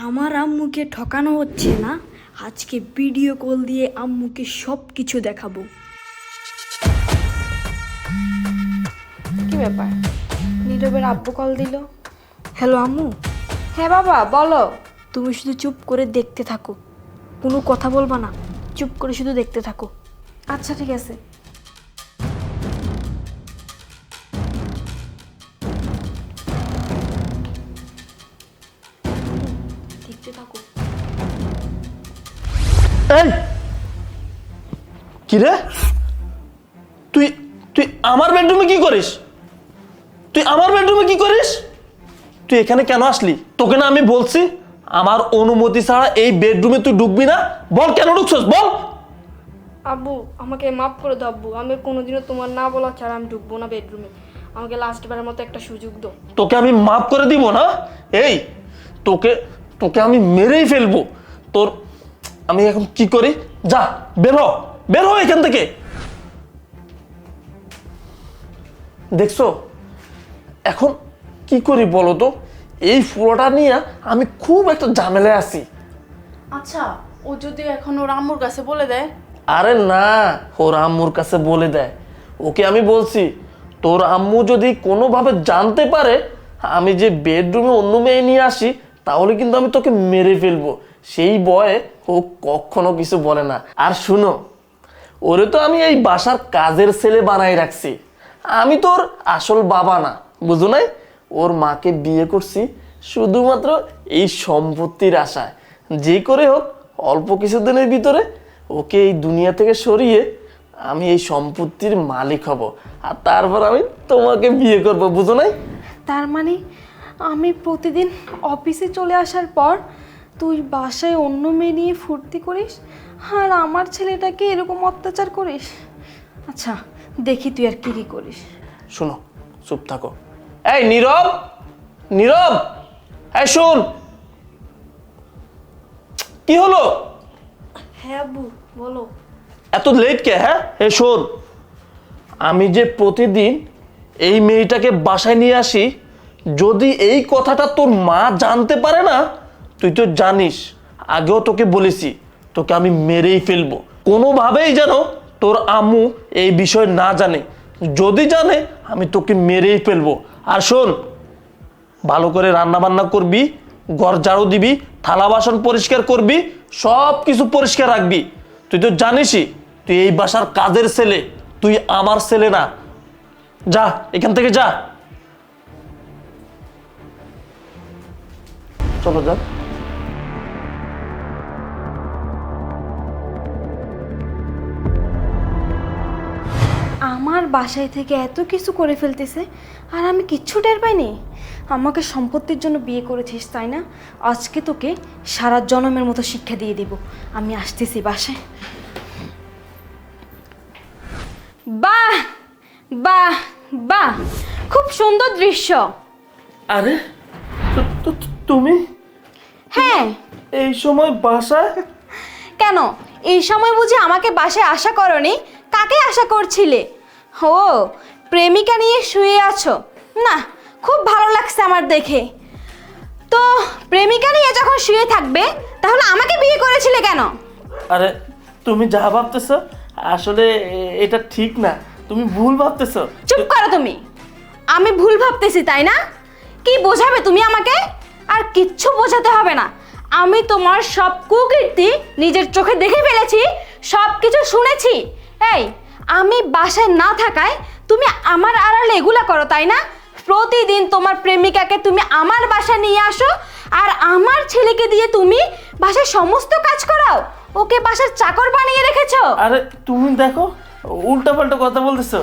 আমার আম্মুকে ঠকানো হচ্ছে না। আজকে ভিডিও কল দিয়ে আম্মুকে সব কিছু দেখাবো। কি ব্যাপার? নীরবের আব্বু কল দিল। হ্যালো আম্মু, হ্যাঁ বাবা বলো। তুমি শুধু চুপ করে দেখতে থাকো, কোনো কথা বলবা না, চুপ করে শুধু দেখতে থাকো। আচ্ছা ঠিক আছে। দেখতে থাকো। এই কি রে, তুই তুই আমার বেডরুমে কি করিস? তুই আমার বেডরুমে কি করিস? তুই এখানে কেন আসলি? তোকে না আমি বলছি আমার অনুমতি ছাড়া এই বেডরুমে তুই ঢুকবি না। বল কেন ঢুকছস, বল। আব্বু আমাকে মাফ করে দাও আব্বু, আমি কোনোদিনও তোমার না বলা ছাড়া আমি ঢুকবো না বেডরুমে। আমাকে লাস্টবারের মতো একটা সুযোগ দাও। তোকে আমি মাফ করে দিব না? এই তোকে তোকে আমি মেরেই ফেলবো। তোর আমি এখন কি করি? যা বের হ এখান থেকে। দেখছো এখন কি করি বলো তো? এই ফ্লোটা নিয়ে আমি খুব একটা ঝামেলায় আছি। আচ্ছা ও যদি এখন ওর আম্মুর কাছে বলে দেয়? আরে না, ওর আম্মুর কাছে বলে দেয়। ওকে আমি বলছি তোর আম্মু যদি কোনোভাবে জানতে পারে আমি যে বেডরুমে অন্য মেয়ে নিয়ে আসি, তাহলে কিন্তু আমি তোকে মেরে ফেলবো। সেই ভয়ে ও কখনো কিছু বলে না। আর শুনো, ওরে তো আমি এই বাসার কাজের ছেলে বানাই রাখছি। আমি তোর আসল বাবা না, বুঝো নাই? ওর মাকে বিয়ে করছি শুধুমাত্র এই সম্পত্তির আশায়। যে করে হোক অল্প কিছুদিনের ভিতরে ওকে এই দুনিয়া থেকে সরিয়ে আমি এই সম্পত্তির মালিক হব, আর তারপর আমি তোমাকে বিয়ে করব, বুঝো নাই? তার মানে আমি প্রতিদিন অফিসে চলে আসার পর তুই বাসায় অন্য মেয়ে নিয়ে ফুর্তি করিস আর আমার ছেলেটাকে এরকম অত্যাচার করিস? আচ্ছা দেখি তুই আর কি করিস। শোনো, চুপ থাকো। এই নীরব, নীরব, এই শোন। কি হলো? হ্যাঁ আব্বু বলো। এত লেট কে? হ্যাঁ এই শোন, আমি যে প্রতিদিন এই মেয়েটাকে বাসায় নিয়ে আসি, যদি এই কথাটা তোর মা জানতে পারে না, তুই তো জানিস আগেও তোকে বলেছি তোকে আমি মেরেই ফেলবো। কোনোভাবেই যেন তোর আম্মু এই বিষয় না জানে। যদি জানে আমি তোকে মেরেই ফেলবো। আর শোন, ভালো করে রান্না বান্না করবি, ঘর ঝাড়ু দিবি, থালা বাসন পরিষ্কার করবি, সব কিছু পরিষ্কার রাখবি। তুই তো জানিসই তুই এই বাসার কাজের ছেলে, তুই আমার ছেলে না। যা এখান থেকে যা, চলো যা। আমার বাসায় থেকে এত কিছু করে ফেলতেছে আর আমি কিচ্ছু টের পাইনি। আমাকে সম্পত্তির জন্য বিয়ে করেছিস তাই না? আজকে তোকে সারা জনমের মতো শিক্ষা দিয়ে দেব। আমি আসতেছি বাসায়। বাহ বাহ বাহ, খুব সুন্দর দৃশ্য। আরে তুমি হ্যাঁ, এই সময় বাসায়? কেন এই সময় বুঝি আমাকে বাসায় আশা করনি? কাকে আশা করছিলে? ও প্রেমিকা নিয়ে শুয়ে আছো না? খুব ভালো লাগছে আমার দেখে। তো প্রেমিকা নিয়ে যখন শুয়ে থাকবে তাহলে আমাকে বিয়ে করেছিলে কেন? আরে তুমি যা ভাবতেছ আসলে এটা ঠিক না, তুমি ভুল ভাবতেছ। চুপ করো তুমি। আমি ভুল ভাবতেছি তাই না? কি বোঝাবে তুমি আমাকে? আর কিচ্ছু বোঝাতে হবে না। আমি তোমার সব কুকীর্তি নিজের চোখে দেখে ফেলেছি, সব কিছু শুনেছি। এই আমি বাসায় না থাকায় তুমি আমার আড়ালে এগুলা করো তাই না? প্রতিদিন তোমার প্রেমিকাকে তুমি আমার বাসায় নিয়ে আসো আর আমার ছেলেকে দিয়ে তুমি বাসায় সমস্ত কাজ করাও। ওকে বাসার চাকর বানিয়ে রেখেছো। আরে তুমি দেখো উল্টাপাল্টা কথা বলতেছো।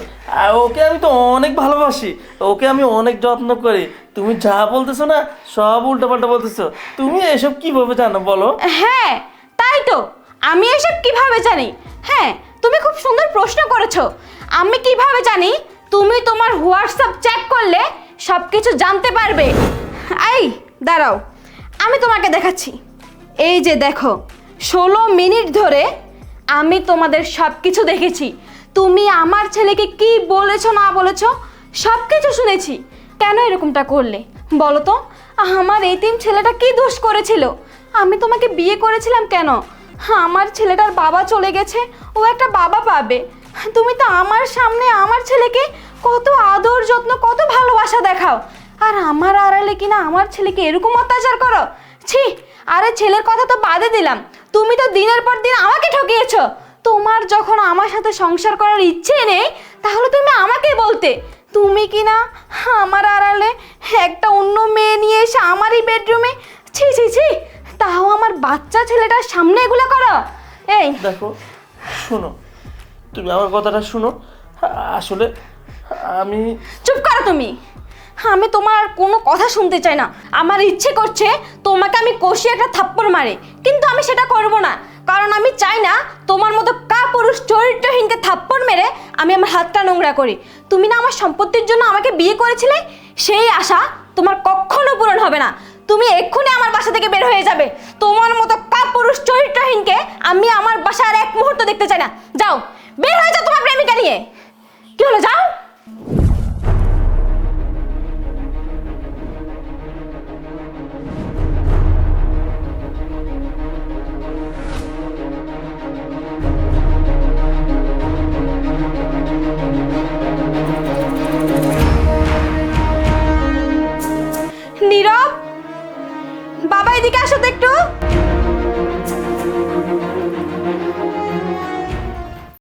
ওকে আমি তো অনেক ভালোবাসি, ওকে আমি অনেক যত্ন করি। তুমি যা বলতেছো না সব উল্টাপাল্টা বলতেছো। তুমি এসব কিভাবে জানো বলো? হ্যাঁ তাই তো, আমি এসব কিভাবে জানি? হ্যাঁ তুমি খুব সুন্দর প্রশ্ন করেছো। আমি কিভাবে জানি? তুমি তোমার হোয়াটসঅ্যাপ চেক করলে সব কিছু জানতে পারবে। এই দাঁড়াও, আমি তোমাকে দেখাচ্ছি। এই যে দেখো, 16 মিনিট ধরে আমি তোমাদের সব কিছু দেখেছি। তুমি আমার ছেলেকে কি বলেছো না বলেছো সব কিছু শুনেছি। কেন এরকমটা করলে বলো তো? আমার এতিম ছেলেটা কি দোষ করেছিল আমি তোমাকে বিয়ে করেছিলাম কেন? আমার ছেলেটার বাবা চলে গেছে, ও একটা বাবা পাবে। তুমি তো আমার সামনে আমার ছেলেকে কত আদর যত্ন, কত ভালোবাসা দেখাও, আর আমার আড়ালে কিনা আমার ছেলেকে এরকম অত্যাচার করো। ছি! আরে ছেলের কথা তো বাদে দিলাম, তুমি তো দিনের পর দিন আমাকে ঠকিয়েছো। তোমার যখন আমার সাথে সংসার করার ইচ্ছে নেই, তাহলে তুমি আমাকে বলতে। তুমি কিনা আমার আড়ালে একটা অন্য মেয়ে নিয়ে এসে আমারই বেডরুমে, ছি ছি ছি, তাও আমার বাচ্চা ছেলেটার সামনে এগুলো করো। এই দেখো, শোনো, তুমি আমার কথাটা শোনো। আসলে আমি চুপ করো তুমি। আমি তোমার আর কোনো কথা শুনতে চাই না। আমার ইচ্ছে করছে তোমাকে আমি কষিয়ে একটা থাপ্পড় মারে, কিন্তু আমি সেটা করব না, কারণ আমি চাই না তোমার মতো কাপুরুষ চরিত্রহীনকে থাপ্পড় মেরে আমি আমার হাতটা নোংরা করি। তুমি না আমার সম্পত্তির জন্য আমাকে বিয়ে করেছিলে, সেই আশা তোমার কখনো পূরণ হবে না। তুমি এক্ষুনি আমার বাসা থেকে বের হয়ে যাবে। তোমার মতো কাপুরুষ চরিত্রহীনকে আমি আমার বাসায় আর এক মুহূর্ত দেখতে চাই না। যাও, বের হয়ে যাও তোমার প্রেমিকা নিয়ে। কি হলো, যাও। নীরব, বাবা এদিকে আসো তো একটু।